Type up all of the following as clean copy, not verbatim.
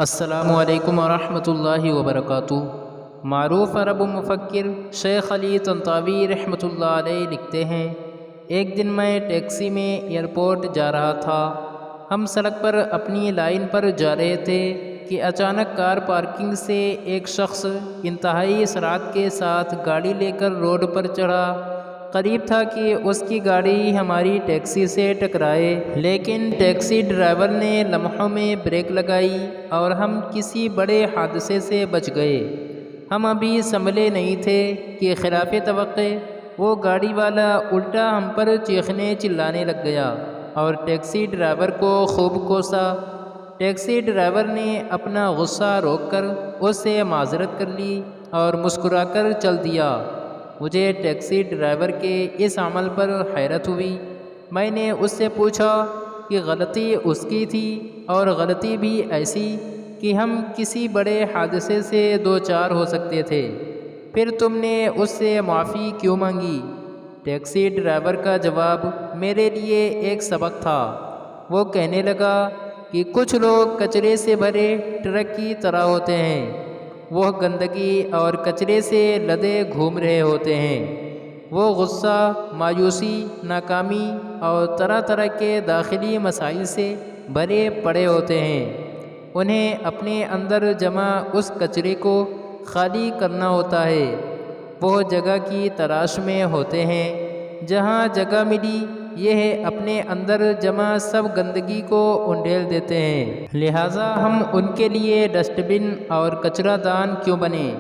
السلام علیکم ورحمۃ اللہ وبرکاتہ۔ معروف عرب مفکر شیخ علی طنطاوی رحمۃ اللہ علیہ لکھتے ہیں، ایک دن میں ٹیکسی میں ایئرپورٹ جا رہا تھا۔ ہم سڑک پر اپنی لائن پر جا رہے تھے کہ اچانک کار پارکنگ سے ایک شخص انتہائی سرعت کے ساتھ گاڑی لے کر روڈ پر چڑھا۔ قریب تھا کہ اس کی گاڑی ہماری ٹیکسی سے ٹکرائے، لیکن ٹیکسی ڈرائیور نے لمحوں میں بریک لگائی اور ہم کسی بڑے حادثے سے بچ گئے۔ ہم ابھی سنبھلے نہیں تھے کہ خلاف توقع وہ گاڑی والا الٹا ہم پر چیخنے چلانے لگ گیا اور ٹیکسی ڈرائیور کو خوب کوسا۔ ٹیکسی ڈرائیور نے اپنا غصہ روک کر اس سے معذرت کر لی اور مسکرا کر چل دیا۔ مجھے ٹیکسی ڈرائیور کے اس عمل پر حیرت ہوئی۔ میں نے اس سے پوچھا کہ غلطی اس کی تھی اور غلطی بھی ایسی کہ ہم کسی بڑے حادثے سے دوچار ہو سکتے تھے، پھر تم نے اس سے معافی کیوں مانگی؟ ٹیکسی ڈرائیور کا جواب میرے لیے ایک سبق تھا۔ وہ کہنے لگا کہ کچھ لوگ کچرے سے بھرے ٹرک کی طرح ہوتے ہیں، وہ گندگی اور کچرے سے لدے گھوم رہے ہوتے ہیں۔ وہ غصہ، مایوسی، ناکامی اور طرح طرح کے داخلی مسائل سے بھرے پڑے ہوتے ہیں۔ انہیں اپنے اندر جمع اس کچرے کو خالی کرنا ہوتا ہے۔ وہ جگہ کی تلاش میں ہوتے ہیں۔ جہاں جگہ ملی، یہ اپنے اندر جمع سب گندگی کو انڈیل دیتے ہیں۔ لہٰذا ہم ان کے لیے ڈسٹ بن اور کچرا دان کیوں بنیں؟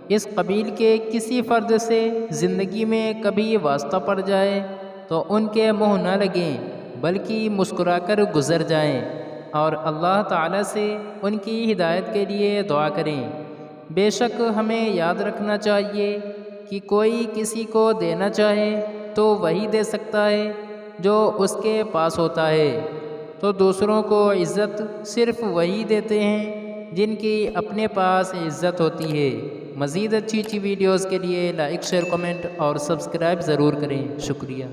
اس قبیل کے کسی فرد سے زندگی میں کبھی واسطہ پڑ جائے تو ان کے منہ نہ لگیں، بلکہ مسکرا کر گزر جائیں اور اللہ تعالیٰ سے ان کی ہدایت کے لیے دعا کریں۔ بے شک ہمیں یاد رکھنا چاہیے کہ کوئی کسی کو دینا چاہے تو وہی دے سکتا ہے جو اس کے پاس ہوتا ہے، تو دوسروں کو عزت صرف وہی دیتے ہیں جن کی اپنے پاس عزت ہوتی ہے۔ مزید اچھی ویڈیوز کے لیے لائک، شیئر، کمنٹ اور سبسکرائب ضرور کریں۔ شکریہ۔